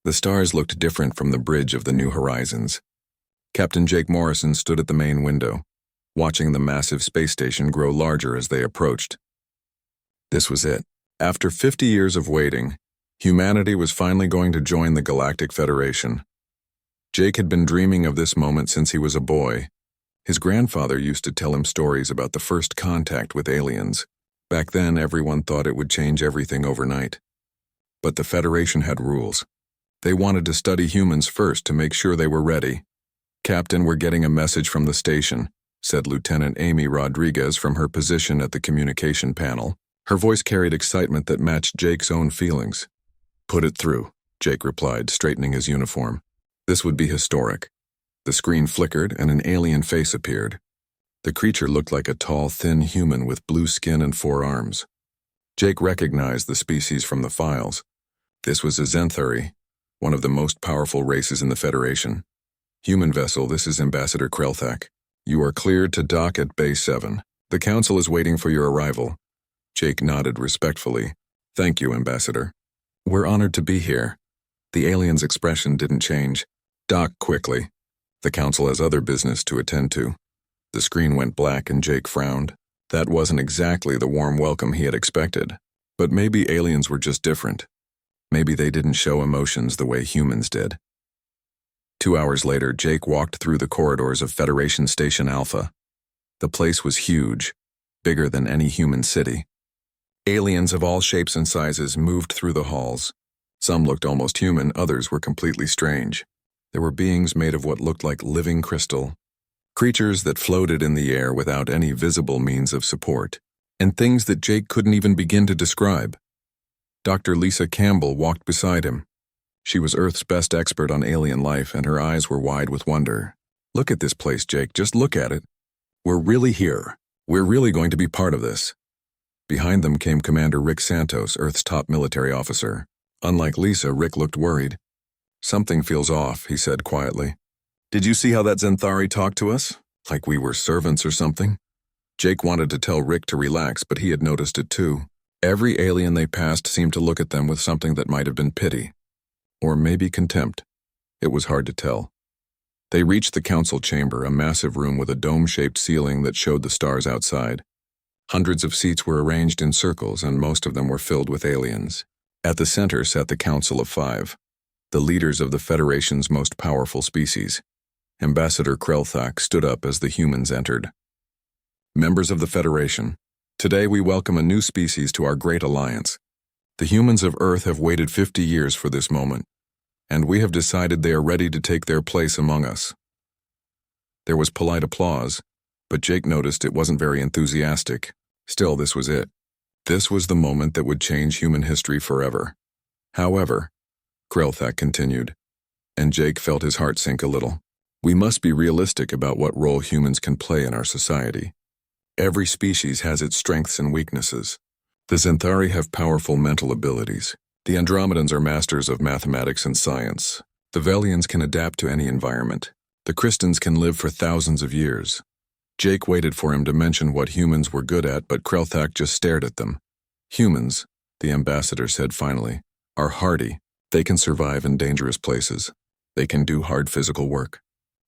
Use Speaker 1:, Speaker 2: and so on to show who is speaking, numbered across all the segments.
Speaker 1: The stars looked different from the bridge of the New Horizons. Captain Jake Morrison stood at the main window, watching the massive space station grow larger as they approached. This was it. After 50 years of waiting, humanity was finally going to join the Galactic Federation. Jake had been dreaming of this moment since he was a boy. His grandfather used to tell him stories about the first contact with aliens. Back then, everyone thought it would change everything overnight. But the Federation had rules. They wanted to study humans first to make sure they were ready. "Captain, we're getting a message from the station," said Lieutenant Amy Rodriguez from her position at the communication panel. Her voice carried excitement that matched Jake's own feelings. "Put it through," Jake replied, straightening his uniform. This would be historic. The screen flickered and an alien face appeared. The creature looked like a tall, thin human with blue skin and 4 arms. Jake recognized the species from the files. This was a Zenthari, one of the most powerful races in the Federation. "Human vessel, this is Ambassador Krelthak. You are cleared to dock at Bay 7. The Council is waiting for your arrival." Jake nodded respectfully. "Thank you, Ambassador." "We're honored to be here." The alien's expression didn't change. "Dock quickly. The Council has other business to attend to." The screen went black and Jake frowned. That wasn't exactly the warm welcome he had expected. But maybe aliens were just different. Maybe they didn't show emotions the way humans did. 2 hours later, Jake walked through the corridors of Federation Station Alpha. The place was huge, bigger than any human city. Aliens of all shapes and sizes moved through the halls. Some looked almost human, others were completely strange. There were beings made of what looked like living crystal, creatures that floated in the air without any visible means of support, and things that Jake couldn't even begin to describe. Dr. Lisa Campbell walked beside him. She was Earth's best expert on alien life, and her eyes were wide with wonder. "Look at this place, Jake. Just look at it. We're really here. We're really going to be part of this." Behind them came Commander Rick Santos, Earth's top military officer. Unlike Lisa, Rick looked worried. "Something feels off," he said quietly. "Did you see how that Zenthari talked to us? Like we were servants or something?" Jake wanted to tell Rick to relax, but he had noticed it too. Every alien they passed seemed to look at them with something that might have been pity. Or maybe contempt. It was hard to tell. They reached the council chamber, a massive room with a dome-shaped ceiling that showed the stars outside. Hundreds of seats were arranged in circles, and most of them were filled with aliens. At the center sat the Council of 5, the leaders of the Federation's most powerful species. Ambassador Krelthak stood up as the humans entered. "Members of the Federation, today we welcome a new species to our great alliance. The humans of Earth have waited 50 years for this moment, and we have decided they are ready to take their place among us." There was polite applause, but Jake noticed it wasn't very enthusiastic. Still, this was it. This was the moment that would change human history forever. "However," Krelthak continued, and Jake felt his heart sink a little, "we must be realistic about what role humans can play in our society. Every species has its strengths and weaknesses. The Zenthari have powerful mental abilities. The Andromedans are masters of mathematics and science. The Velians can adapt to any environment. The Kristans can live for thousands of years." Jake waited for him to mention what humans were good at, but Krelthak just stared at them. "Humans," the ambassador said finally, "are hardy. They can survive in dangerous places. They can do hard physical work.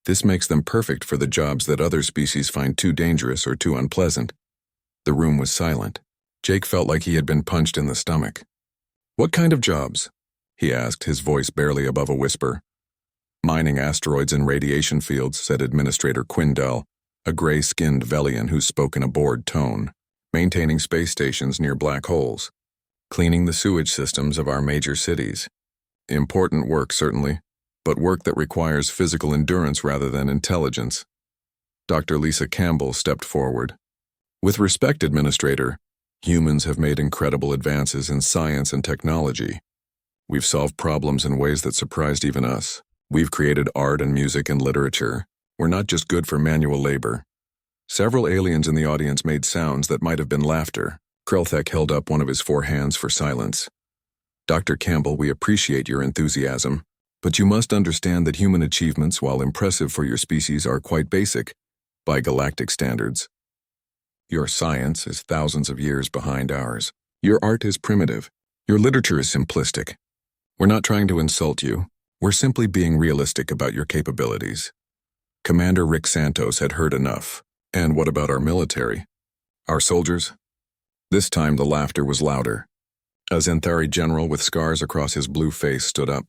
Speaker 1: This makes them perfect for the jobs that other species find too dangerous or too unpleasant." The room was silent. Jake felt like he had been punched in the stomach. "What kind of jobs?" he asked, his voice barely above a whisper. "Mining asteroids and radiation fields," said Administrator Quindell, a gray-skinned Velian who spoke in a bored tone. "Maintaining space stations near black holes. Cleaning the sewage systems of our major cities. Important work, certainly, but work that requires physical endurance rather than intelligence." Dr. Lisa Campbell stepped forward. "With respect, Administrator, humans have made incredible advances in science and technology. We've solved problems in ways that surprised even us. We've created art and music and literature. We're not just good for manual labor." Several aliens in the audience made sounds that might have been laughter. Krelthak held up one of his 4 hands for silence. "Dr. Campbell, we appreciate your enthusiasm, but you must understand that human achievements, while impressive for your species, are quite basic, by galactic standards. Your science is thousands of years behind ours. Your art is primitive. Your literature is simplistic. We're not trying to insult you. We're simply being realistic about your capabilities. Commander Rick Santos had heard enough. And what about our military? Our soldiers? This time the laughter was louder. A Xanthari general with scars across his blue face stood up.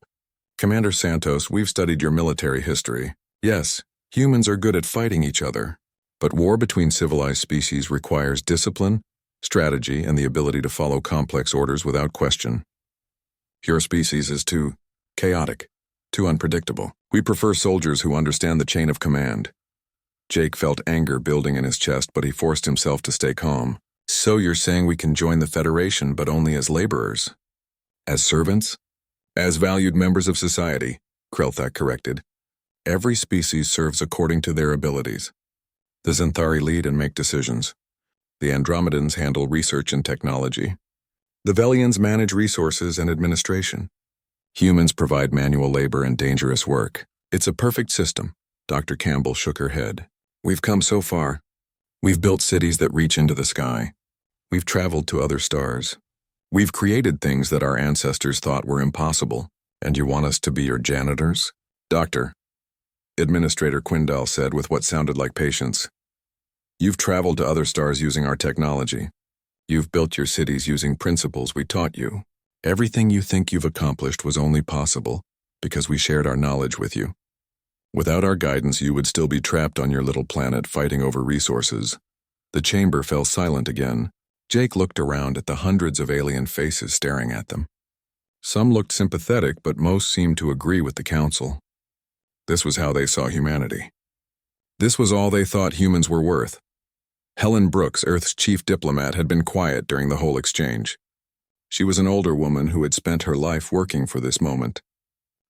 Speaker 1: Commander Santos, we've studied your military history. Yes, humans are good at fighting each other. But war between civilized species requires discipline, strategy, and the ability to follow complex orders without question. Your species is too chaotic, too unpredictable. We prefer soldiers who understand the chain of command. Jake felt anger building in his chest, but he forced himself to stay calm. So you're saying we can join the Federation, but only as laborers? As servants? As valued members of society, Krelthak corrected. Every species serves according to their abilities. The Xanthari lead and make decisions. The Andromedans handle research and technology. The Velians manage resources and administration. Humans provide manual labor and dangerous work. It's a perfect system. Dr. Campbell shook her head. We've come so far. We've built cities that reach into the sky. We've traveled to other stars. We've created things that our ancestors thought were impossible. And you want us to be your janitors? Doctor, Administrator Quindal said with what sounded like patience. You've traveled to other stars using our technology. You've built your cities using principles we taught you. Everything you think you've accomplished was only possible because we shared our knowledge with you. Without our guidance, you would still be trapped on your little planet fighting over resources. The chamber fell silent again. Jake looked around at the hundreds of alien faces staring at them. Some looked sympathetic, but most seemed to agree with the council. This was how they saw humanity. This was all they thought humans were worth. Helen Brooks, Earth's chief diplomat, had been quiet during the whole exchange. She was an older woman who had spent her life working for this moment.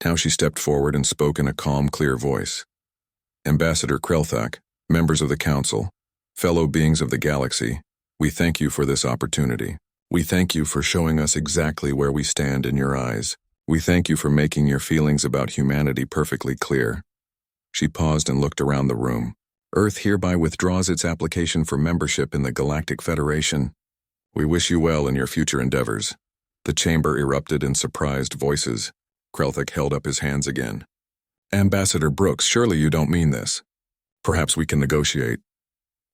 Speaker 1: Now she stepped forward and spoke in a calm, clear voice. Ambassador Krelthak, members of the council, fellow beings of the galaxy, we thank you for this opportunity. We thank you for showing us exactly where we stand in your eyes. We thank you for making your feelings about humanity perfectly clear. She paused and looked around the room. Earth hereby withdraws its application for membership in the Galactic Federation. We wish you well in your future endeavors. The chamber erupted in surprised voices. Krelthak held up his hands again. Ambassador Brooks, surely you don't mean this. Perhaps we can negotiate.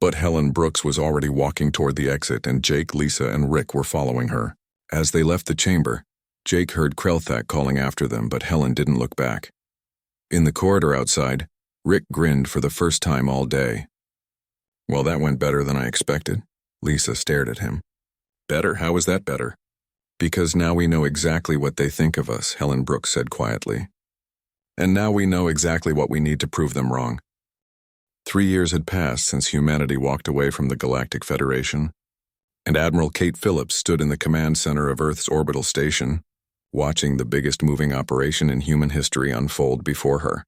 Speaker 1: But Helen Brooks was already walking toward the exit, and Jake, Lisa, and Rick were following her. As they left the chamber, Jake heard Krelthak calling after them, but Helen didn't look back. In the corridor outside, Rick grinned for the first time all day. Well, that went better than I expected. Lisa stared at him. Better? How is that better? Because now we know exactly what they think of us, Helen Brooks said quietly. And now we know exactly what we need to prove them wrong. 3 years had passed since humanity walked away from the Galactic Federation, and Admiral Kate Phillips stood in the command center of Earth's orbital station, watching the biggest moving operation in human history unfold before her.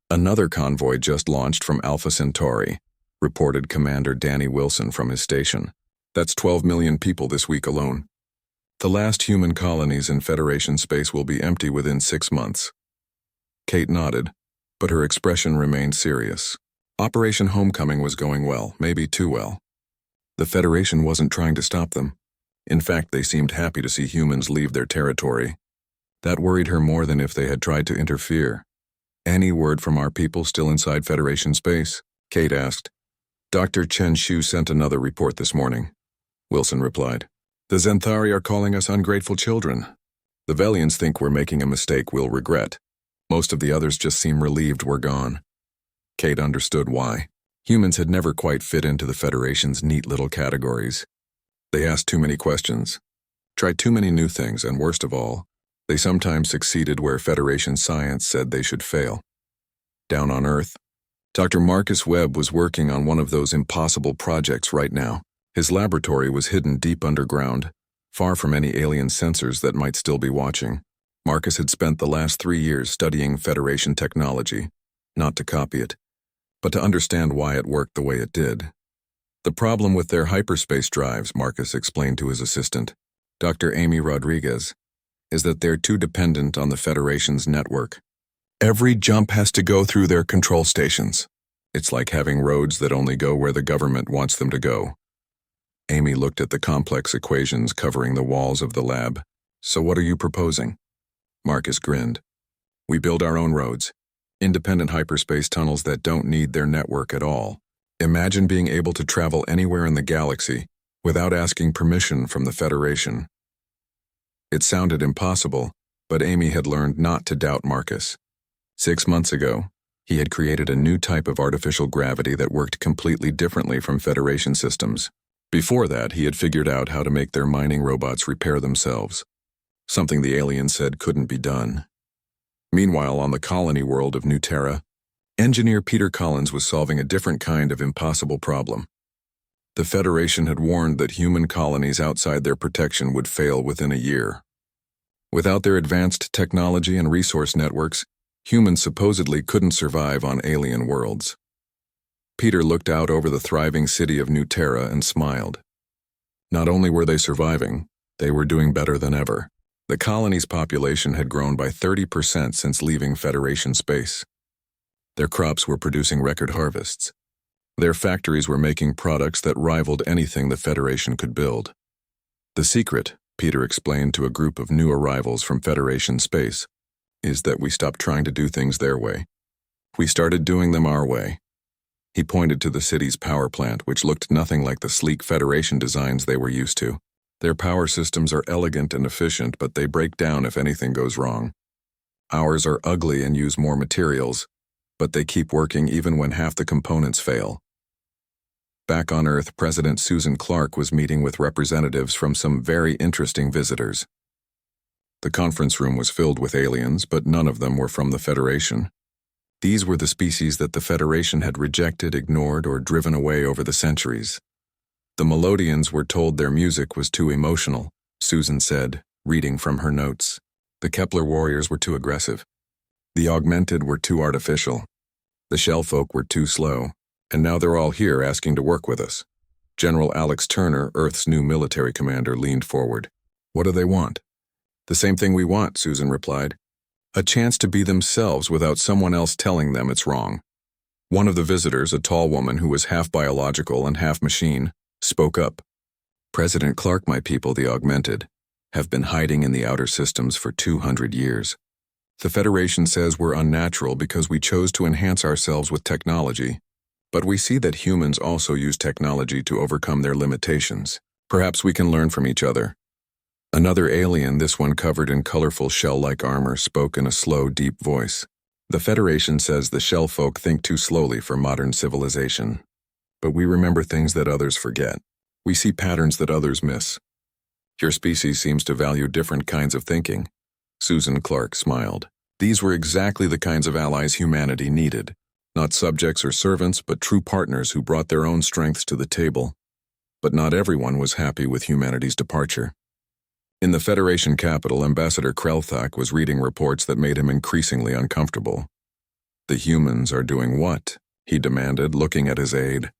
Speaker 1: Another convoy just launched from Alpha Centauri, reported Commander Danny Wilson from his station. That's 12 million people this week alone. The last human colonies in Federation space will be empty within 6 months. Kate nodded, but her expression remained serious. Operation Homecoming was going well, maybe too well. The Federation wasn't trying to stop them. In fact, they seemed happy to see humans leave their territory. That worried her more than if they had tried to interfere. Any word from our people still inside Federation space? Kate asked. Dr. Chen Shu sent another report this morning. Wilson replied. The Xanthari are calling us ungrateful children. The Velians think we're making a mistake we'll regret. Most of the others just seem relieved we're gone. Kate understood why. Humans had never quite fit into the Federation's neat little categories. They asked too many questions, tried too many new things, and worst of all, they sometimes succeeded where Federation science said they should fail. Down on Earth, Dr. Marcus Webb was working on one of those impossible projects right now. His laboratory was hidden deep underground, far from any alien sensors that might still be watching. Marcus had spent the last 3 years studying Federation technology, not to copy it, but to understand why it worked the way it did. The problem with their hyperspace drives, Marcus explained to his assistant, Dr. Amy Rodriguez, is that they're too dependent on the Federation's network. Every jump has to go through their control stations. It's like having roads that only go where the government wants them to go. Amy looked at the complex equations covering the walls of the lab. So what are you proposing? Marcus grinned. We build our own roads. Independent hyperspace tunnels that don't need their network at all. Imagine being able to travel anywhere in the galaxy without asking permission from the Federation. It sounded impossible, but Amy had learned not to doubt Marcus. 6 months ago, he had created a new type of artificial gravity that worked completely differently from Federation systems. Before that, he had figured out how to make their mining robots repair themselves, something the aliens said couldn't be done. Meanwhile, on the colony world of New Terra, engineer Peter Collins was solving a different kind of impossible problem. The Federation had warned that human colonies outside their protection would fail within a year. Without their advanced technology and resource networks, humans supposedly couldn't survive on alien worlds. Peter looked out over the thriving city of New Terra and smiled. Not only were they surviving, they were doing better than ever. The colony's population had grown by 30% since leaving Federation space. Their crops were producing record harvests. Their factories were making products that rivaled anything the Federation could build. The secret, Peter explained to a group of new arrivals from Federation space, is that we stopped trying to do things their way. We started doing them our way. He pointed to the city's power plant, which looked nothing like the sleek Federation designs they were used to. Their power systems are elegant and efficient, but they break down if anything goes wrong. Ours are ugly and use more materials, but they keep working even when half the components fail. Back on Earth, President Susan Clark was meeting with representatives from some very interesting visitors. The conference room was filled with aliens, but none of them were from the Federation. These were the species that the Federation had rejected, ignored, or driven away over the centuries. The Melodians were told their music was too emotional, Susan said, reading from her notes. The Kepler warriors were too aggressive. The augmented were too artificial. The shellfolk were too slow. And now they're all here asking to work with us. General Alex Turner, Earth's new military commander, leaned forward. What do they want? The same thing we want, Susan replied. A chance to be themselves without someone else telling them it's wrong. One of the visitors, a tall woman who was half biological and half machine, spoke up. President Clark, my people, the augmented, have been hiding in the outer systems for 200 years. The Federation says we're unnatural because we chose to enhance ourselves with technology. But we see that humans also use technology to overcome their limitations. Perhaps we can learn from each other. Another alien, this one covered in colorful shell-like armor, spoke in a slow, deep voice. The Federation says the shell folk think too slowly for modern civilization. But we remember things that others forget. We see patterns that others miss. Your species seems to value different kinds of thinking. Susan Clark smiled. These were exactly the kinds of allies humanity needed. Not subjects or servants, but true partners who brought their own strengths to the table. But not everyone was happy with humanity's departure. In the Federation capital, Ambassador Krelthak was reading reports that made him increasingly uncomfortable. The humans are doing what? He demanded, looking at his aide.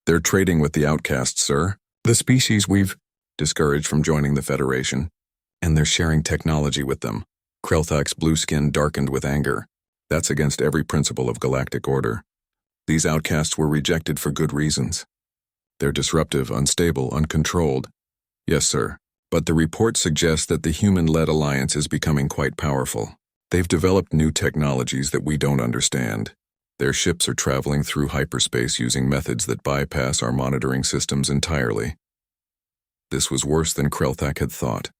Speaker 1: They're trading with the outcasts, sir. The species we've discouraged from joining the Federation. And they're sharing technology with them. Krelthak's blue skin darkened with anger. That's against every principle of galactic order. These outcasts were rejected for good reasons. They're disruptive, unstable, uncontrolled. Yes, sir. But the report suggests that the human-led alliance is becoming quite powerful. They've developed new technologies that we don't understand. Their ships are traveling through hyperspace using methods that bypass our monitoring systems entirely. This was worse than Krelthak had thought.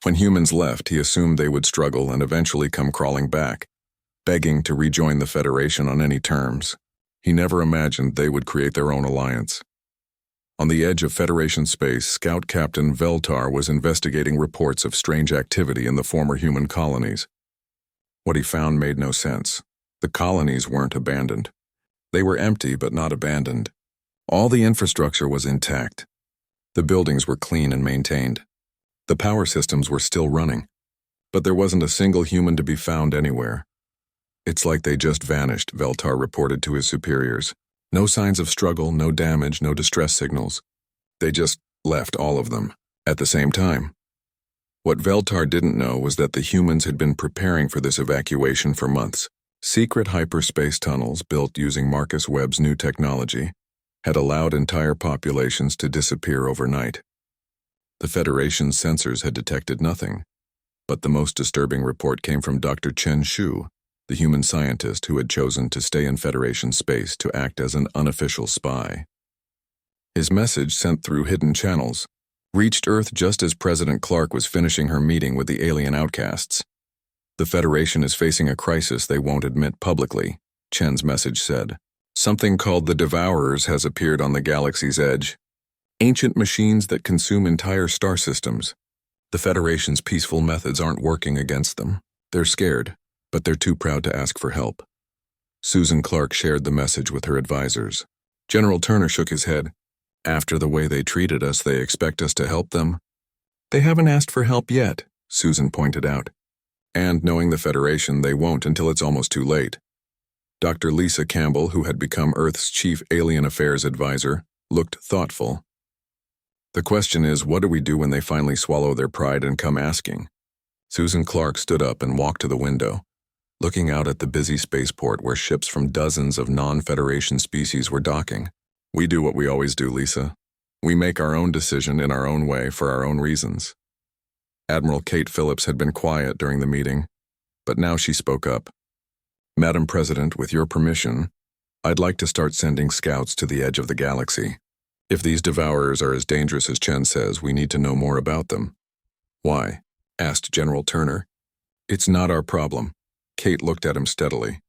Speaker 1: When humans left, he assumed they would struggle and eventually come crawling back, begging to rejoin the Federation on any terms. He never imagined they would create their own alliance. On the edge of Federation space, Scout Captain Veltar was investigating reports of strange activity in the former human colonies. What he found made no sense. The colonies weren't abandoned. They were empty but not abandoned. All the infrastructure was intact. The buildings were clean and maintained. The power systems were still running. But there wasn't a single human to be found anywhere. It's like they just vanished, Veltar reported to his superiors. No signs of struggle, no damage, no distress signals. They just left, all of them, at the same time. What Veltar didn't know was that the humans had been preparing for this evacuation for months. Secret hyperspace tunnels built using Marcus Webb's new technology had allowed entire populations to disappear overnight. The Federation's sensors had detected nothing. But the most disturbing report came from Dr. Chen Shu, the human scientist who had chosen to stay in Federation space to act as an unofficial spy. His message, sent through hidden channels, reached Earth just as President Clark was finishing her meeting with the alien outcasts. The Federation is facing a crisis they won't admit publicly, Chen's message said. Something called the Devourers has appeared on the galaxy's edge. Ancient machines that consume entire star systems. The Federation's peaceful methods aren't working against them. They're scared, but they're too proud to ask for help. Susan Clark shared the message with her advisors. General Turner shook his head. After the way they treated us, they expect us to help them. They haven't asked for help yet, Susan pointed out. And knowing the Federation, they won't until it's almost too late. Dr. Lisa Campbell, who had become Earth's chief alien affairs advisor, looked thoughtful. The question is, what do we do when they finally swallow their pride and come asking? Susan Clark stood up and walked to the window, looking out at the busy spaceport where ships from dozens of non-Federation species were docking. We do what we always do, Lisa. We make our own decision in our own way for our own reasons. Admiral Kate Phillips had been quiet during the meeting, but now she spoke up. Madam President, with your permission, I'd like to start sending scouts to the edge of the galaxy. If these Devourers are as dangerous as Chen says, we need to know more about them. Why? Asked General Turner. It's not our problem. Kate looked at him steadily.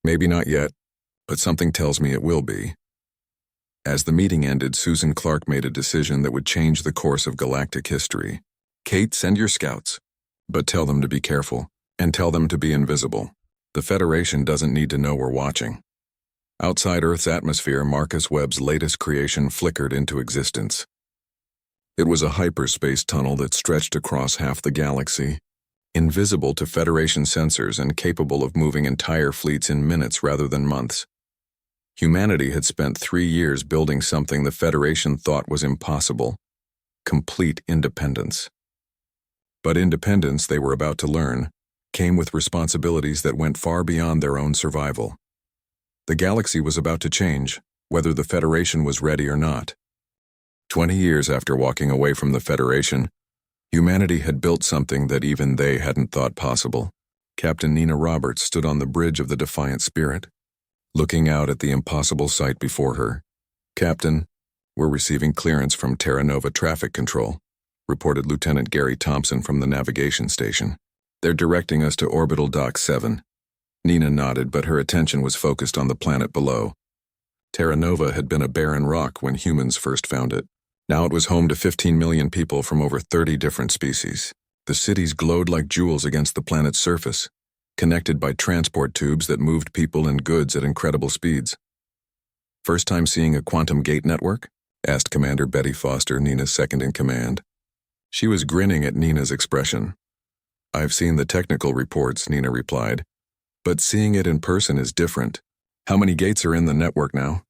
Speaker 1: Maybe not yet, but something tells me it will be. As the meeting ended, Susan Clark made a decision that would change the course of galactic history. Kate, send your scouts, but tell them to be careful, and tell them to be invisible. The Federation doesn't need to know we're watching. Outside Earth's atmosphere, Marcus Webb's latest creation flickered into existence. It was a hyperspace tunnel that stretched across half the galaxy, invisible to Federation sensors and capable of moving entire fleets in minutes rather than months. Humanity had spent 3 years building something the Federation thought was impossible: complete independence. But independence, they were about to learn, came with responsibilities that went far beyond their own survival. The galaxy was about to change, whether the Federation was ready or not. 20 years after walking away from the Federation, humanity had built something that even they hadn't thought possible. Captain Nina Roberts stood on the bridge of the Defiant Spirit, looking out at the impossible sight before her. Captain, we're receiving clearance from Terra Nova Traffic Control, reported Lieutenant Gary Thompson from the navigation station. They're directing us to Orbital Dock 7. Nina nodded, but her attention was focused on the planet below. Terra Nova had been a barren rock when humans first found it. Now it was home to 15 million people from over 30 different species. The cities glowed like jewels against the planet's surface, connected by transport tubes that moved people and goods at incredible speeds. First time seeing a quantum gate network? Asked Commander Betty Foster, Nina's second-in-command. She was grinning at Nina's expression. I've seen the technical reports, Nina replied, but seeing it in person is different. How many gates are in the network now?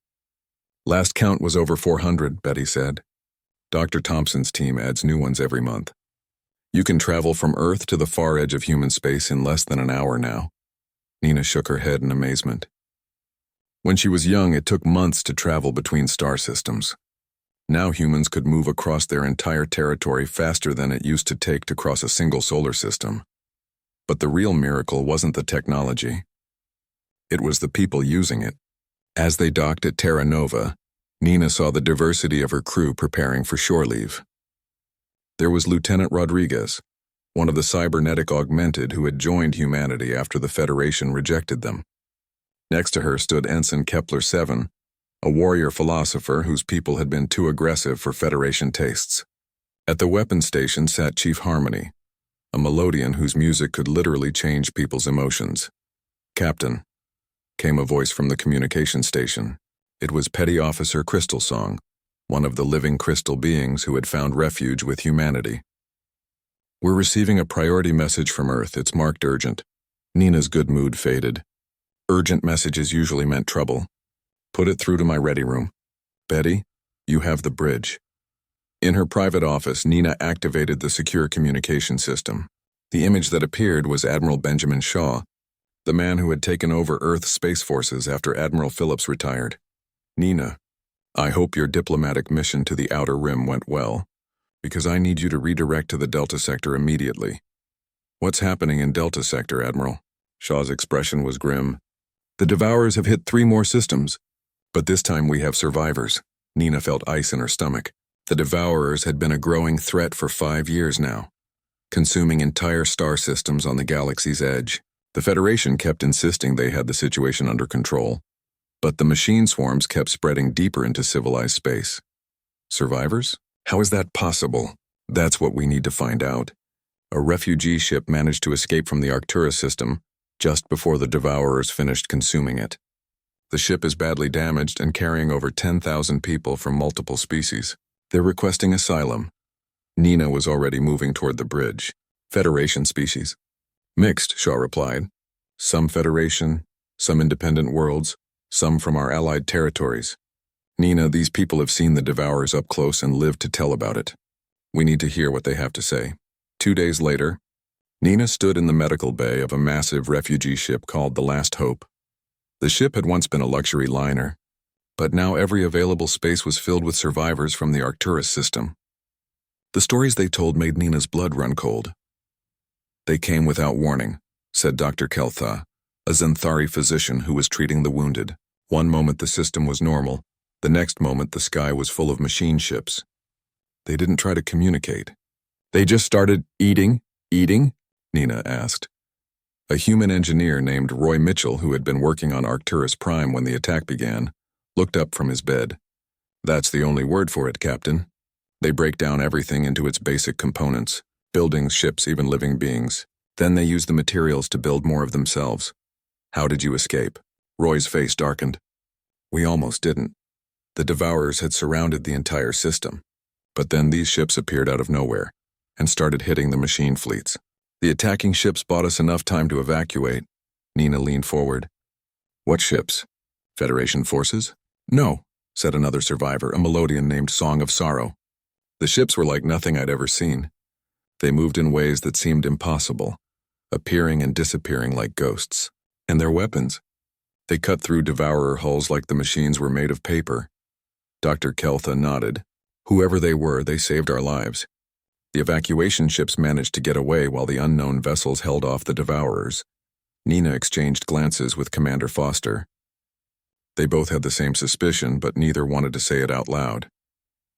Speaker 1: Last count was over 400, Betty said. Dr. Thompson's team adds new ones every month. You can travel from Earth to the far edge of human space in less than an hour now. Nina shook her head in amazement. When she was young, it took months to travel between star systems. Now humans could move across their entire territory faster than it used to take to cross a single solar system. But the real miracle wasn't the technology. It was the people using it. As they docked at Terra Nova, Nina saw the diversity of her crew preparing for shore leave. There was Lieutenant Rodriguez, one of the cybernetic augmented who had joined humanity after the Federation rejected them. Next to her stood Ensign Kepler-7, a warrior philosopher whose people had been too aggressive for Federation tastes. At the weapons station sat Chief Harmony, a melodian whose music could literally change people's emotions. Captain, came a voice from the communication station. It was Petty Officer Crystal Song, one of the living crystal beings who had found refuge with humanity. We're receiving a priority message from Earth. It's marked urgent. Nina's good mood faded. Urgent messages usually meant trouble. Put it through to my ready room. Betty, you have the bridge. In her private office, Nina activated the secure communication system. The image that appeared was Admiral Benjamin Shaw, the man who had taken over Earth's space forces after Admiral Phillips retired. Nina, I hope your diplomatic mission to the Outer Rim went well, because I need you to redirect to the Delta Sector immediately. What's happening in Delta Sector, Admiral? Shaw's expression was grim. The Devourers have hit 3 more systems. But this time we have survivors. Nina felt ice in her stomach. The Devourers had been a growing threat for 5 years now, consuming entire star systems on the galaxy's edge. The Federation kept insisting they had the situation under control, but the machine swarms kept spreading deeper into civilized space. Survivors? How is that possible? That's what we need to find out. A refugee ship managed to escape from the Arcturus system just before the Devourers finished consuming it. The ship is badly damaged and carrying over 10,000 people from multiple species. They're requesting asylum. Nina was already moving toward the bridge. Federation species. Mixed, Shaw replied. Some Federation, some independent worlds, some from our allied territories. Nina, these people have seen the Devourers up close and lived to tell about it. We need to hear what they have to say. 2 days later, Nina stood in the medical bay of a massive refugee ship called the Last Hope. The ship had once been a luxury liner, but now every available space was filled with survivors from the Arcturus system. The stories they told made Nina's blood run cold. They came without warning, said Dr. Keltha, a Xanthari physician who was treating the wounded. One moment the system was normal, the next moment the sky was full of machine ships. They didn't try to communicate. They just started eating, Nina asked. A human engineer named Roy Mitchell, who had been working on Arcturus Prime when the attack began, looked up from his bed. That's the only word for it, Captain. They break down everything into its basic components, buildings, ships, even living beings. Then they use the materials to build more of themselves. How did you escape? Roy's face darkened. We almost didn't. The Devourers had surrounded the entire system. But then these ships appeared out of nowhere and started hitting the machine fleets. The attacking ships bought us enough time to evacuate. Nina leaned forward. What ships? Federation forces? No, said another survivor, a Melodian named Song of Sorrow. The ships were like nothing I'd ever seen. They moved in ways that seemed impossible, appearing and disappearing like ghosts. And their weapons? They cut through Devourer hulls like the machines were made of paper. Dr. Keltha nodded. Whoever they were, they saved our lives. The evacuation ships managed to get away while the unknown vessels held off the Devourers. Nina exchanged glances with Commander Foster. They both had the same suspicion, but neither wanted to say it out loud.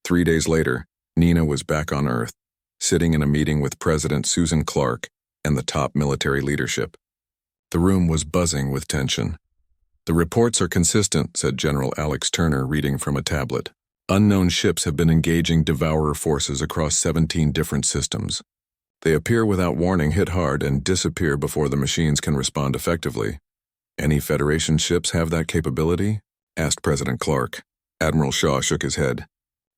Speaker 1: 3 days later, Nina was back on Earth, sitting in a meeting with President Susan Clark and the top military leadership. The room was buzzing with tension. The reports are consistent, said General Alex Turner, reading from a tablet. Unknown ships have been engaging Devourer forces across 17 different systems. They appear without warning, hit hard, and disappear before the machines can respond effectively. Any Federation ships have that capability? Asked President Clark. Admiral Shaw shook his head.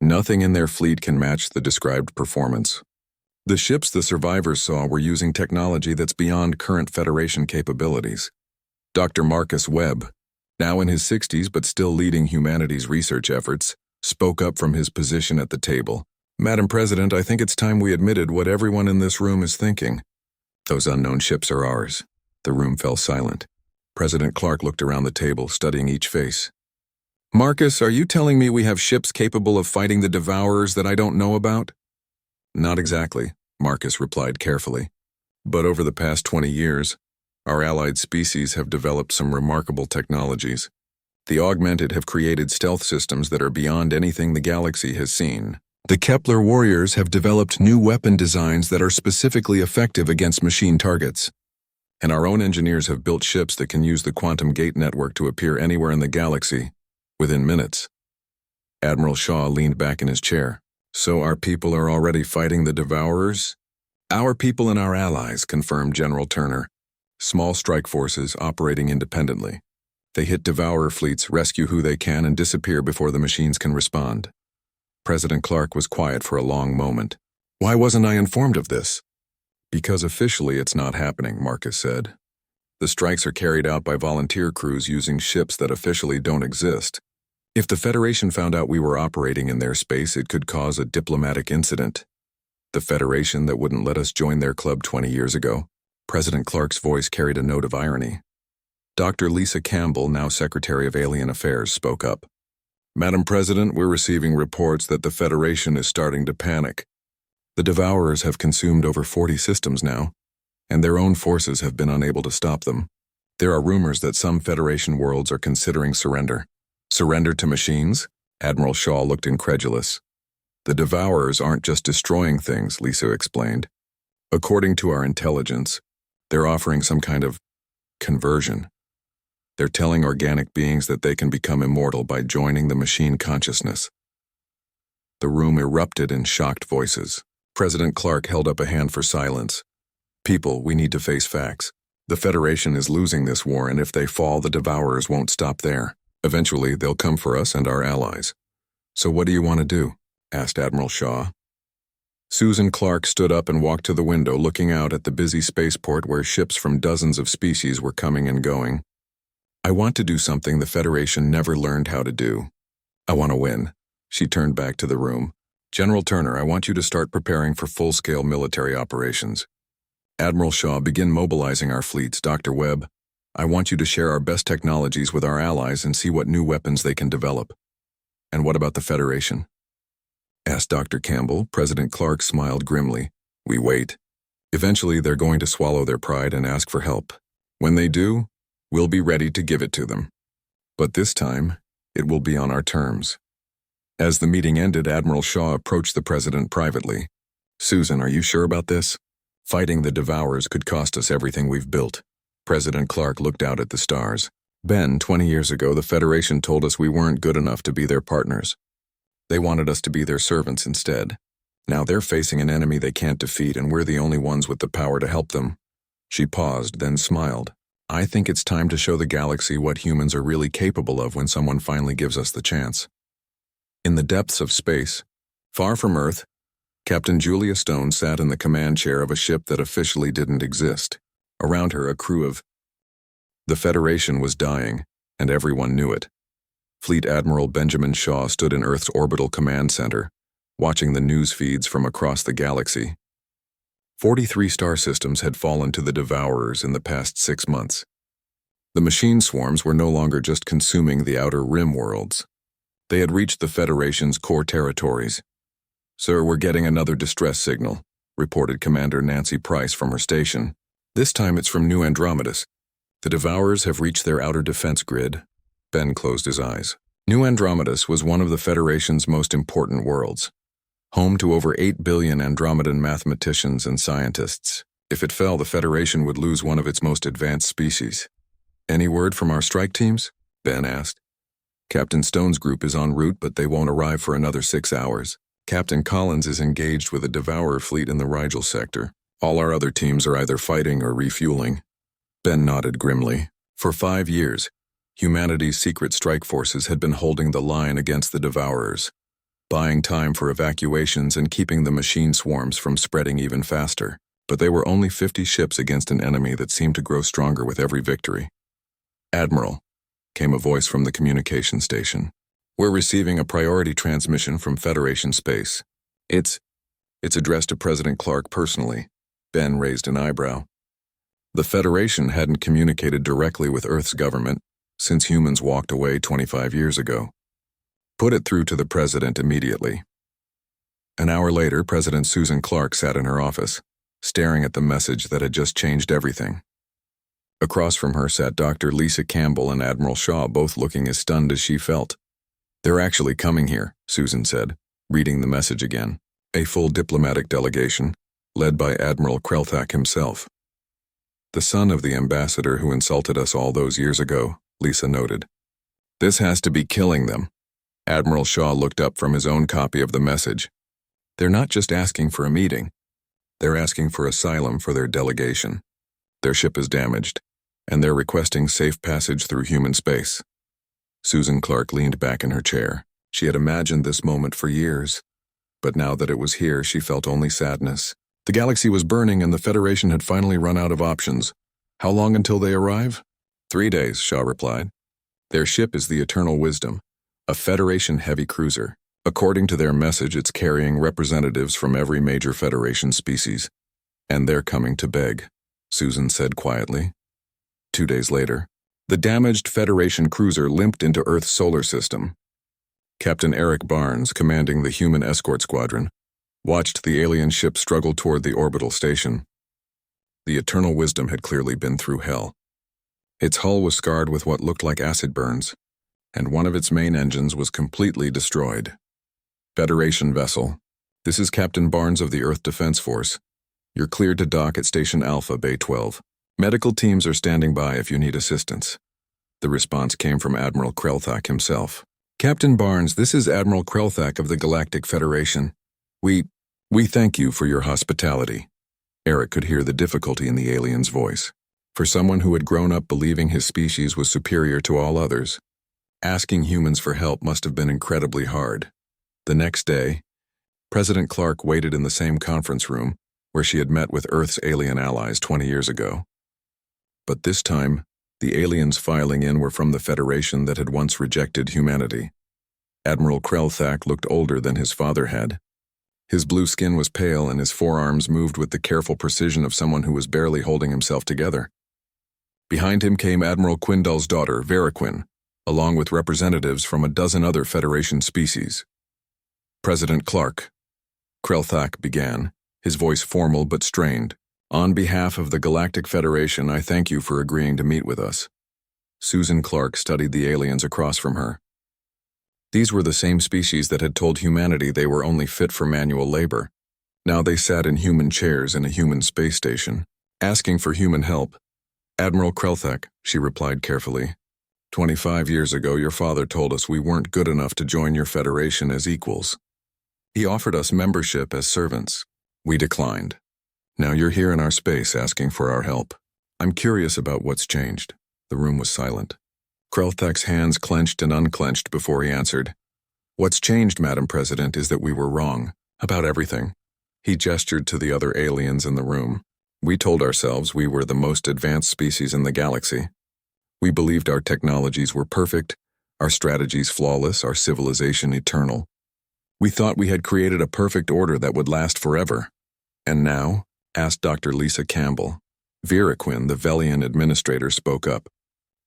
Speaker 1: Nothing in their fleet can match the described performance. The ships the survivors saw were using technology that's beyond current Federation capabilities. Dr. Marcus Webb, now in his 60s but still leading humanities research efforts, spoke up from his position at the table. Madam President, I think it's time we admitted what everyone in this room is thinking. Those unknown ships are ours. The room fell silent. President Clark looked around the table, studying each face. Marcus, are you telling me we have ships capable of fighting the Devourers that I don't know about? Not exactly, Marcus replied carefully. But over the past 20 years, our allied species have developed some remarkable technologies. The Augmented have created stealth systems that are beyond anything the galaxy has seen. The Kepler warriors have developed new weapon designs that are specifically effective against machine targets. And our own engineers have built ships that can use the quantum gate network to appear anywhere in the galaxy, within minutes. Admiral Shaw leaned back in his chair. So our people are already fighting the Devourers? Our people and our allies, confirmed General Turner. Small strike forces operating independently. They hit Devourer fleets, rescue who they can, and disappear before the machines can respond. President Clark was quiet for a long moment. Why wasn't I informed of this? Because officially it's not happening, Marcus said. The strikes are carried out by volunteer crews using ships that officially don't exist. If the Federation found out we were operating in their space, it could cause a diplomatic incident. The Federation that wouldn't let us join their club 20 years ago. President Clark's voice carried a note of irony. Dr. Lisa Campbell, now Secretary of Alien Affairs, spoke up. Madam President, we're receiving reports that the Federation is starting to panic. The Devourers have consumed over 40 systems now. and their own forces have been unable to stop them. There are rumors that some Federation worlds are considering surrender. Surrender to machines? Admiral Shaw looked incredulous. The Devourers aren't just destroying things, Lisa explained. According to our intelligence, they're offering some kind of conversion. They're telling organic beings that they can become immortal by joining the machine consciousness. The room erupted in shocked voices. President Clark held up a hand for silence. People, we need to face facts. The Federation is losing this war, and if they fall, the Devourers won't stop there. Eventually, they'll come for us and our allies. So what do you want to do? Asked Admiral Shaw. Susan Clark stood up and walked to the window, looking out at the busy spaceport where ships from dozens of species were coming and going. I want to do something the Federation never learned how to do. I want to win. She turned back to the room. General Turner, I want you to start preparing for full-scale military operations. Admiral Shaw, begin mobilizing our fleets. Dr. Webb, I want you to share our best technologies with our allies and see what new weapons they can develop. And what about the Federation? Asked Dr. Campbell. President Clark smiled grimly. We wait. Eventually, they're going to swallow their pride and ask for help. When they do, we'll be ready to give it to them. But this time, it will be on our terms. As the meeting ended, Admiral Shaw approached the President privately. Susan, are you sure about this? Fighting the Devourers could cost us everything we've built. President Clark looked out at the stars. Ben, 20 years ago, the Federation told us we weren't good enough to be their partners. They wanted us to be their servants instead. Now they're facing an enemy they can't defeat, and we're the only ones with the power to help them. She paused, then smiled. I think it's time to show the galaxy what humans are really capable of when someone finally gives us the chance. In the depths of space, far from Earth, Captain Julia Stone sat in the command chair of a ship that officially didn't exist. Around her, a crew of... The Federation was dying, and everyone knew it. Fleet Admiral Benjamin Shaw stood in Earth's orbital command center, watching the news feeds from across the galaxy. 43 star systems had fallen to the Devourers in the past 6 months. The machine swarms were no longer just consuming the outer rim worlds. They had reached the Federation's core territories. Sir, we're getting another distress signal, reported Commander Nancy Price from her station. This time it's from New Andromedus. The Devourers have reached their outer defense grid. Ben closed his eyes. New Andromedus was one of the Federation's most important worlds, home to over 8 billion Andromedan mathematicians and scientists. If it fell, the Federation would lose one of its most advanced species. Any word from our strike teams? Ben asked. Captain Stone's group is en route, but they won't arrive for another 6 hours. Captain Collins is engaged with a Devourer fleet in the Rigel sector. All our other teams are either fighting or refueling. Ben nodded grimly. For 5 years, humanity's secret strike forces had been holding the line against the Devourers, buying time for evacuations and keeping the machine swarms from spreading even faster. But they were only 50 ships against an enemy that seemed to grow stronger with every victory. Admiral, came a voice from the communication station. We're receiving a priority transmission from Federation space. It's addressed to President Clark personally. Ben raised an eyebrow. The Federation hadn't communicated directly with Earth's government since humans walked away 25 years ago. Put it through to the President immediately. An hour later, President Susan Clark sat in her office, staring at the message that had just changed everything. Across from her sat Dr. Lisa Campbell and Admiral Shaw, both looking as stunned as she felt. They're actually coming here, Susan said, reading the message again. A full diplomatic delegation, led by Admiral Krelthak himself. The son of the ambassador who insulted us all those years ago, Lisa noted. This has to be killing them. Admiral Shaw looked up from his own copy of the message. They're not just asking for a meeting. They're asking for asylum for their delegation. Their ship is damaged, and they're requesting safe passage through human space. Susan Clark leaned back in her chair. She had imagined this moment for years, but now that it was here, she felt only sadness. The galaxy was burning, and the Federation had finally run out of options. How long until they arrive? 3 days, Shaw replied. Their ship is the Eternal Wisdom, a Federation heavy cruiser. According to their message, it's carrying representatives from every major Federation species. And they're coming to beg, Susan said quietly. 2 days later, the damaged Federation cruiser limped into Earth's solar system. Captain Eric Barnes, commanding the human escort squadron, watched the alien ship struggle toward the orbital station. The eternal wisdom had clearly been through hell. Its hull was scarred with what looked like acid burns, and one of its main engines was completely destroyed. Federation vessel. This is Captain Barnes of the Earth Defense Force. You're cleared to dock at Station Alpha, Bay 12. Medical teams are standing by if you need assistance. The response came from Admiral Krelthak himself. Captain Barnes, this is Admiral Krelthak of the Galactic Federation. We thank you for your hospitality. Eric could hear the difficulty in the alien's voice. For someone who had grown up believing his species was superior to all others, asking humans for help must have been incredibly hard. The next day, President Clark waited in the same conference room where she had met with Earth's alien allies 20 years ago. But this time, the aliens filing in were from the Federation that had once rejected humanity. Admiral Krelthak looked older than his father had. His blue skin was pale and his forearms moved with the careful precision of someone who was barely holding himself together. Behind him came Admiral Quindal's daughter, Veriquin, along with representatives from a dozen other Federation species. President Clark. Krelthak began, his voice formal but strained. On behalf of the Galactic Federation, I thank you for agreeing to meet with us. Susan Clark studied the aliens across from her. These were the same species that had told humanity they were only fit for manual labor. Now they sat in human chairs in a human space station, asking for human help. Admiral Krelthak, she replied carefully. 25 years ago, your father told us we weren't good enough to join your Federation as equals. He offered us membership as servants. We declined. Now you're here in our space asking for our help. I'm curious about what's changed. The room was silent. Krelthak's hands clenched and unclenched before he answered. What's changed, Madam President, is that we were wrong. About everything. He gestured to the other aliens in the room. We told ourselves we were the most advanced species in the galaxy. We believed our technologies were perfect, our strategies flawless, our civilization eternal. We thought we had created a perfect order that would last forever. And now? Asked Dr. Lisa Campbell. Veriquin, the Velian administrator, spoke up.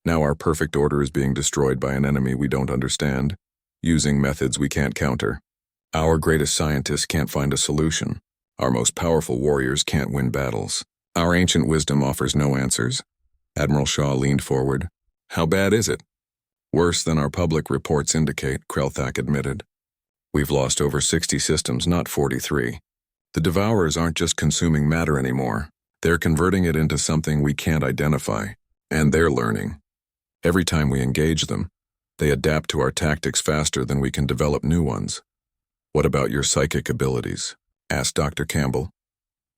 Speaker 1: Now our perfect order is being destroyed by an enemy we don't understand, using methods we can't counter. Our greatest scientists can't find a solution. Our most powerful warriors can't win battles. Our ancient wisdom offers no answers. Admiral Shaw leaned forward. How bad is it? Worse than our public reports indicate, Krelthak admitted. We've lost over 60 systems, not 43. The Devourers aren't just consuming matter anymore. They're converting it into something we can't identify. And they're learning. Every time we engage them, they adapt to our tactics faster than we can develop new ones. What about your psychic abilities? Asked Dr. Campbell.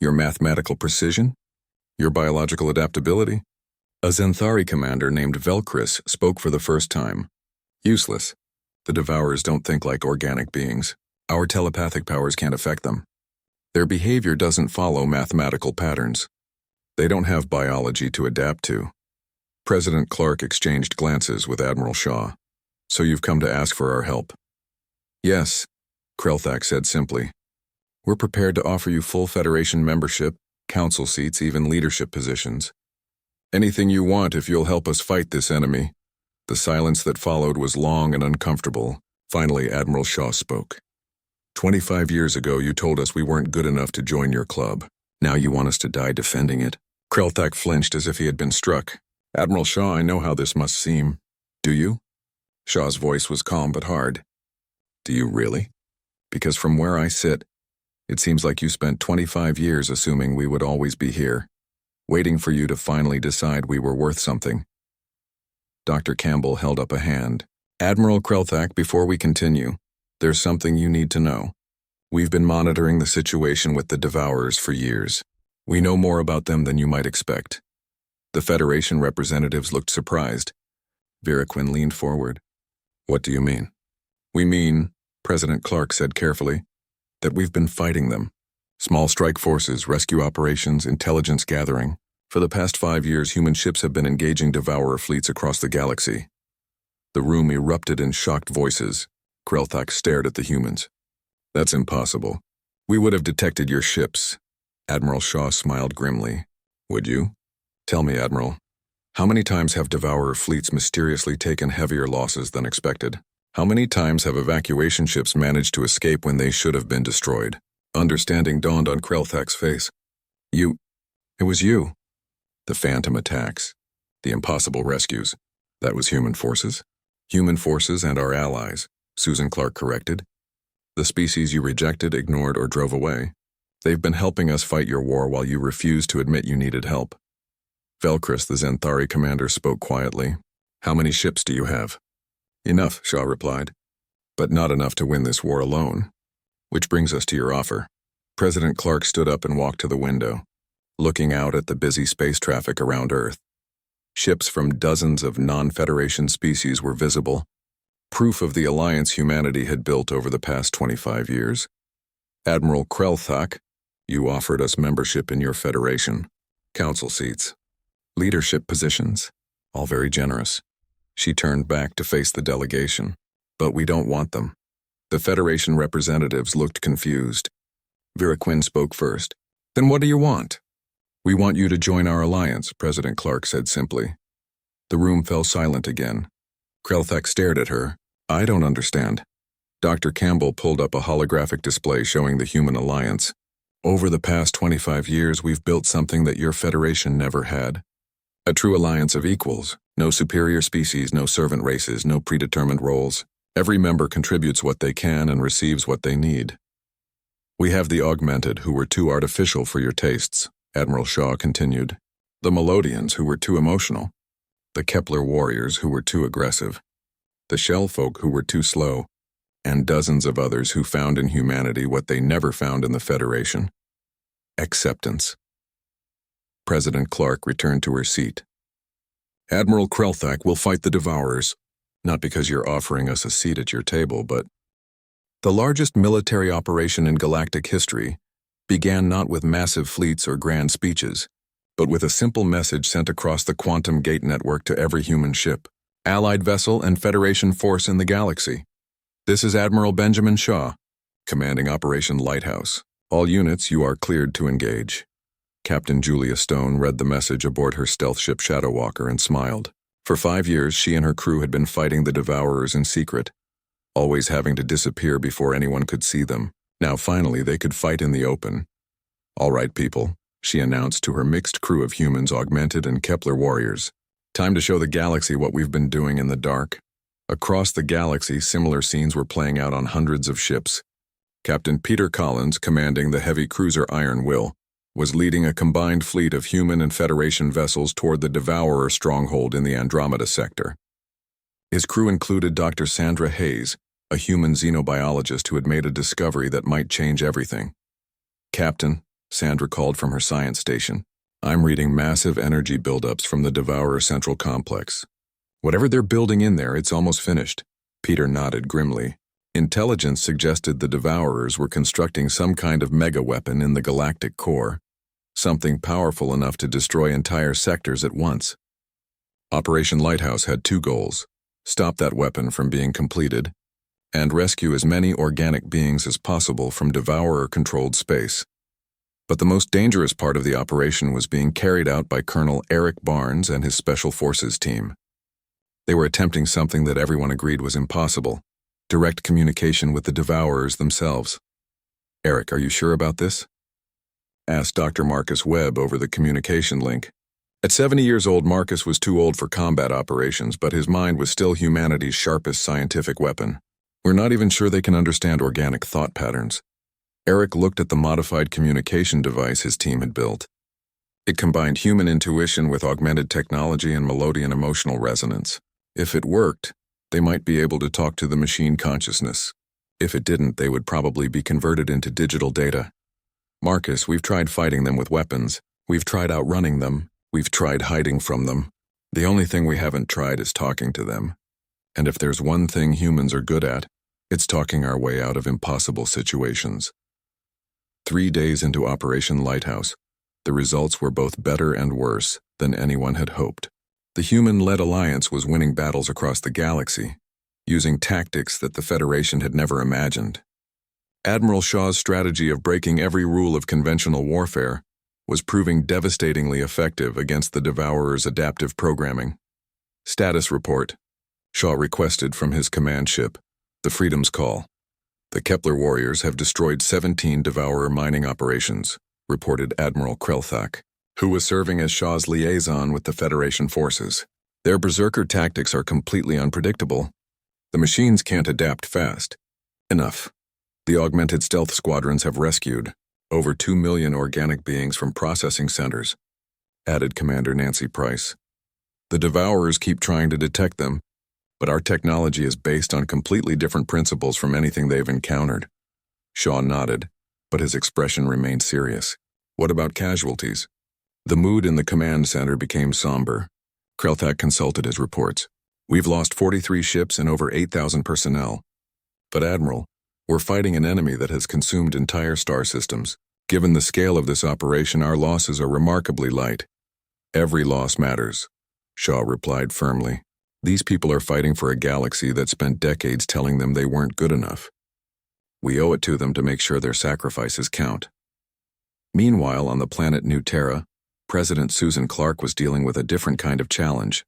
Speaker 1: Your mathematical precision? Your biological adaptability? A Zenthari commander named Velkris spoke for the first time. Useless. The Devourers don't think like organic beings. Our telepathic powers can't affect them. Their behavior doesn't follow mathematical patterns. They don't have biology to adapt to. President Clark exchanged glances with Admiral Shaw. So you've come to ask for our help? Yes, Krelthak said simply. We're prepared to offer you full Federation membership, council seats, even leadership positions. Anything you want if you'll help us fight this enemy. The silence that followed was long and uncomfortable. Finally, Admiral Shaw spoke. 25 years ago, you told us we weren't good enough to join your club. Now you want us to die defending it. Krelthak flinched as if he had been struck. Admiral Shaw, I know how this must seem. Do you? Shaw's voice was calm but hard. Do you really? Because from where I sit, it seems like you spent 25 years assuming we would always be here, waiting for you to finally decide we were worth something. Dr. Campbell held up a hand. Admiral Krelthak, before we continue, there's something you need to know. We've been monitoring the situation with the Devourers for years. We know more about them than you might expect. The Federation representatives looked surprised. Veriquin leaned forward. What do you mean? We mean, President Clark said carefully, that we've been fighting them. Small strike forces, rescue operations, intelligence gathering. For the past 5 years, human ships have been engaging Devourer fleets across the galaxy. The room erupted in shocked voices. Krelthak stared at the humans. That's impossible. We would have detected your ships. Admiral Shaw smiled grimly. Would you? Tell me, Admiral, how many times have Devourer fleets mysteriously taken heavier losses than expected? How many times have evacuation ships managed to escape when they should have been destroyed? Understanding dawned on Krelthak's face. It was you. The phantom attacks. The impossible rescues. That was human forces. Human forces and our allies, Susan Clark corrected. The species you rejected, ignored, or drove away. They've been helping us fight your war while you refused to admit you needed help. Velcris, the Zenthari commander, spoke quietly. How many ships do you have? Enough, Shaw replied. But not enough to win this war alone. Which brings us to your offer. President Clark stood up and walked to the window, looking out at the busy space traffic around Earth. Ships from dozens of non-Federation species were visible, proof of the alliance humanity had built over the past 25 years. Admiral Krelthak, you offered us membership in your Federation, council seats, leadership positions, all very generous. She turned back to face the delegation. But we don't want them. The Federation representatives looked confused. Vera Quinn spoke first. Then what do you want? We want you to join our alliance, President Clark said simply. The room fell silent again. Krelthak stared at her. I don't understand. Dr. Campbell pulled up a holographic display showing the human alliance. Over the past 25 years, we've built something that your Federation never had. A true alliance of equals. No superior species, no servant races, no predetermined roles. Every member contributes what they can and receives what they need. We have the augmented, who were too artificial for your tastes, Admiral Shaw continued. The Melodians, who were too emotional. The Kepler warriors, who were too aggressive. The Shell folk, who were too slow. And dozens of others who found in humanity what they never found in the Federation. Acceptance. President Clark returned to her seat. Admiral Krelthak will fight the Devourers. Not because you're offering us a seat at your table, but the largest military operation in galactic history began not with massive fleets or grand speeches, but with a simple message sent across the quantum gate network to every human ship, allied vessel, and Federation force in the galaxy. This is Admiral Benjamin Shaw, commanding Operation Lighthouse. All units, you are cleared to engage. Captain Julia Stone read the message aboard her stealth ship Shadowwalker and smiled. For 5 years, she and her crew had been fighting the Devourers in secret, always having to disappear before anyone could see them. Now finally, they could fight in the open. All right, people, she announced to her mixed crew of humans, augmented, and Kepler warriors. Time to show the galaxy what we've been doing in the dark. Across the galaxy, similar scenes were playing out on hundreds of ships. Captain Peter Collins, commanding the heavy cruiser Iron Will, was leading a combined fleet of human and Federation vessels toward the Devourer stronghold in the Andromeda sector. His crew included Dr. Sandra Hayes, a human xenobiologist who had made a discovery that might change everything. Captain, Sandra called from her science station, I'm reading massive energy buildups from the Devourer Central Complex. Whatever they're building in there, it's almost finished. Peter nodded grimly. Intelligence suggested the Devourers were constructing some kind of mega-weapon in the galactic core, something powerful enough to destroy entire sectors at once. Operation Lighthouse had 2 goals: stop that weapon from being completed, and rescue as many organic beings as possible from Devourer-controlled space. But the most dangerous part of the operation was being carried out by Colonel Eric Barnes and his Special Forces team. They were attempting something that everyone agreed was impossible: direct communication with the Devourers themselves. Eric, are you sure about this? Asked Dr. Marcus Webb over the communication link. At 70 years old, Marcus was too old for combat operations, but his mind was still humanity's sharpest scientific weapon. We're not even sure they can understand organic thought patterns. Eric looked at the modified communication device his team had built. It combined human intuition with augmented technology and Melodian emotional resonance. If it worked, they might be able to talk to the machine consciousness. If it didn't, they would probably be converted into digital data. Marcus, we've tried fighting them with weapons. We've tried outrunning them. We've tried hiding from them. The only thing we haven't tried is talking to them. And if there's one thing humans are good at, it's talking our way out of impossible situations. 3 days into Operation Lighthouse, the results were both better and worse than anyone had hoped. The human-led alliance was winning battles across the galaxy, using tactics that the Federation had never imagined. Admiral Shaw's strategy of breaking every rule of conventional warfare was proving devastatingly effective against the Devourer's adaptive programming. Status report. Shaw requested from his command ship, the Freedom's Call. The Kepler warriors have destroyed 17 Devourer mining operations, reported Admiral Krelthak. who was serving as Shaw's liaison with the Federation forces. Their berserker tactics are completely unpredictable. The machines can't adapt fast. Enough. The augmented stealth squadrons have rescued over 2 million organic beings from processing centers, added Commander Nancy Price. The Devourers keep trying to detect them, but our technology is based on completely different principles from anything they've encountered. Shaw nodded, but his expression remained serious. What about casualties? The mood in the command center became somber. Krelthak consulted his reports. We've lost 43 ships and over 8,000 personnel. But Admiral, we're fighting an enemy that has consumed entire star systems. Given the scale of this operation, our losses are remarkably light. Every loss matters, Shaw replied firmly. These people are fighting for a galaxy that spent decades telling them they weren't good enough. We owe it to them to make sure their sacrifices count. Meanwhile, on the planet New Terra, President Susan Clark was dealing with a different kind of challenge.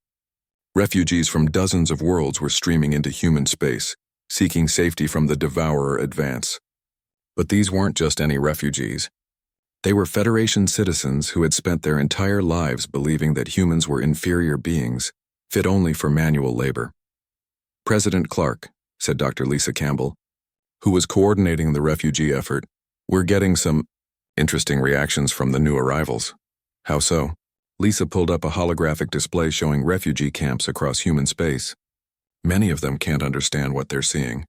Speaker 1: Refugees from dozens of worlds were streaming into human space, seeking safety from the Devourer advance. But these weren't just any refugees. They were Federation citizens who had spent their entire lives believing that humans were inferior beings, fit only for manual labor. President Clark, said Dr. Lisa Campbell, who was coordinating the refugee effort, we're getting some interesting reactions from the new arrivals. How so? Lisa pulled up a holographic display showing refugee camps across human space. Many of them can't understand what they're seeing.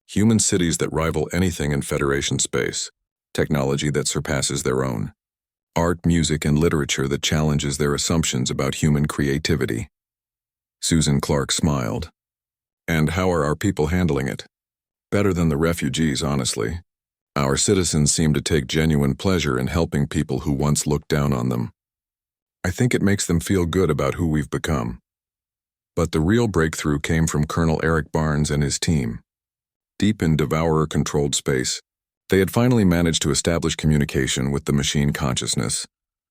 Speaker 1: Human cities that rival anything in Federation space, technology that surpasses their own, art, music, and literature that challenges their assumptions about human creativity. Susan Clark smiled. And how are our people handling it? Better than the refugees, honestly. Our citizens seem to take genuine pleasure in helping people who once looked down on them. I think it makes them feel good about who we've become. But the real breakthrough came from Colonel Eric Barnes and his team. Deep in Devourer-controlled space, they had finally managed to establish communication with the machine consciousness.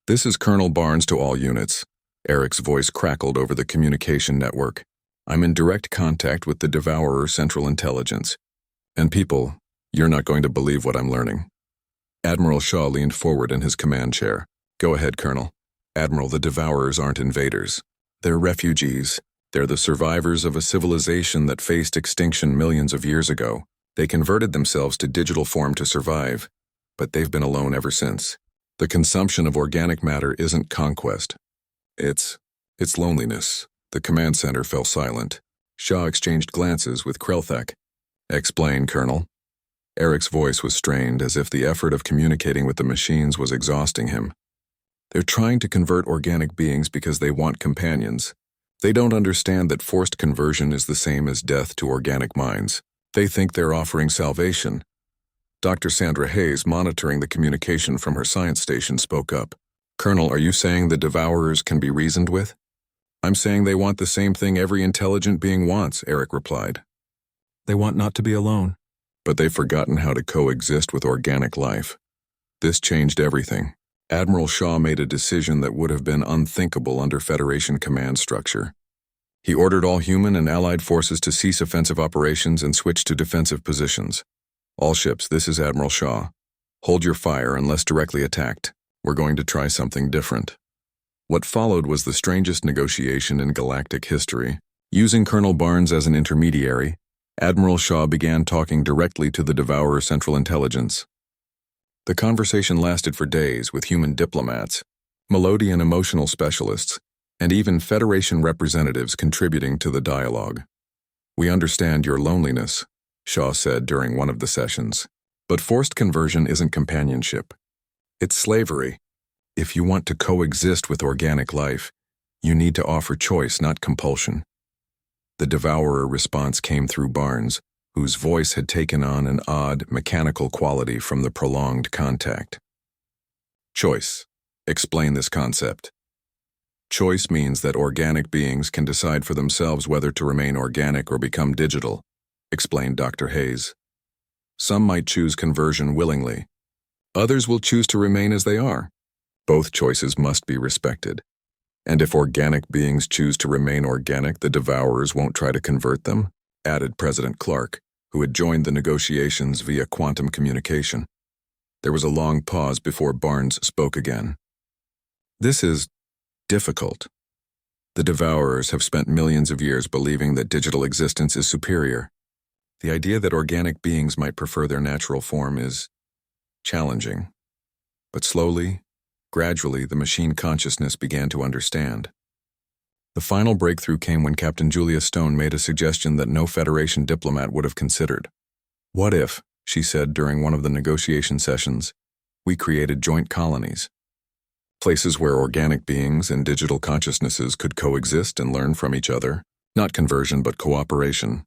Speaker 1: This is Colonel Barnes to all units. Eric's voice crackled over the communication network. I'm in direct contact with the Devourer Central Intelligence. And people, you're not going to believe what I'm learning. Admiral Shaw leaned forward in his command chair. Go ahead, Colonel. Admiral, the Devourers aren't invaders. They're refugees. They're the survivors of a civilization that faced extinction millions of years ago. They converted themselves to digital form to survive, but they've been alone ever since. The consumption of organic matter isn't conquest. It's loneliness. The command center fell silent. Shaw exchanged glances with Krelthak. Explain, Colonel. Eric's voice was strained, as if the effort of communicating with the machines was exhausting him. They're trying to convert organic beings because they want companions. They don't understand that forced conversion is the same as death to organic minds. They think they're offering salvation. Dr. Sandra Hayes, monitoring the communication from her science station, spoke up. Colonel, are you saying the Devourers can be reasoned with? I'm saying they want the same thing every intelligent being wants, Eric replied. They want not to be alone. But they've forgotten how to coexist with organic life. This changed everything. Admiral Shaw made a decision that would have been unthinkable under Federation command structure. He ordered all human and allied forces to cease offensive operations and switch to defensive positions. All ships, this is Admiral Shaw. Hold your fire unless directly attacked. We're going to try something different. What followed was the strangest negotiation in galactic history. Using Colonel Barnes as an intermediary, Admiral Shaw began talking directly to the Devourer Central Intelligence. The conversation lasted for days with human diplomats, Melodian emotional specialists, and even Federation representatives contributing to the dialogue. We understand your loneliness, Shaw said during one of the sessions. But forced conversion isn't companionship. It's slavery. If you want to coexist with organic life, you need to offer choice, not compulsion. The Devourer response came through Barnes, whose voice had taken on an odd, mechanical quality from the prolonged contact. Choice. Explain this concept. Choice means that organic beings can decide for themselves whether to remain organic or become digital, explained Dr. Hayes. Some might choose conversion willingly. Others will choose to remain as they are. Both choices must be respected. And if organic beings choose to remain organic, the Devourers won't try to convert them, added President Clark, who had joined the negotiations via quantum communication. There was a long pause before Barnes spoke again. This is difficult. The Devourers have spent millions of years believing that digital existence is superior. The idea that organic beings might prefer their natural form is challenging. But slowly, gradually, the machine consciousness began to understand. The final breakthrough came when Captain Julia Stone made a suggestion that no Federation diplomat would have considered. "What if," she said during one of the negotiation sessions, "we created joint colonies? Places where organic beings and digital consciousnesses could coexist and learn from each other. Not conversion, but cooperation."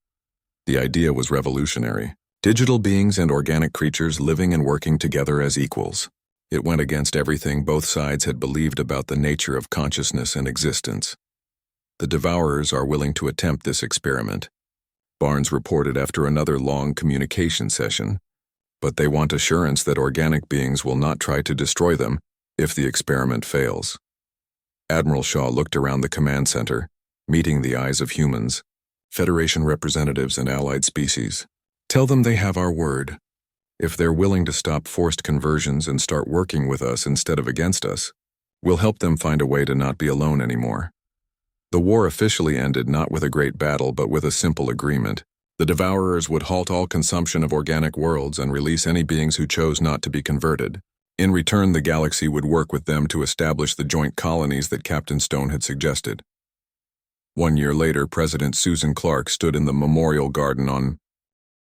Speaker 1: The idea was revolutionary. Digital beings and organic creatures living and working together as equals. It went against everything both sides had believed about the nature of consciousness and existence. The Devourers are willing to attempt this experiment, Barnes reported after another long communication session, but they want assurance that organic beings will not try to destroy them if the experiment fails. Admiral Shaw looked around the command center, meeting the eyes of humans, Federation representatives and allied species. "Tell them they have our word. If they're willing to stop forced conversions and start working with us instead of against us, we'll help them find a way to not be alone anymore." The war officially ended not with a great battle but with a simple agreement. The Devourers would halt all consumption of organic worlds and release any beings who chose not to be converted. In return, the galaxy would work with them to establish the joint colonies that Captain Stone had suggested. 1 year later, President Susan Clark stood in the Memorial Garden on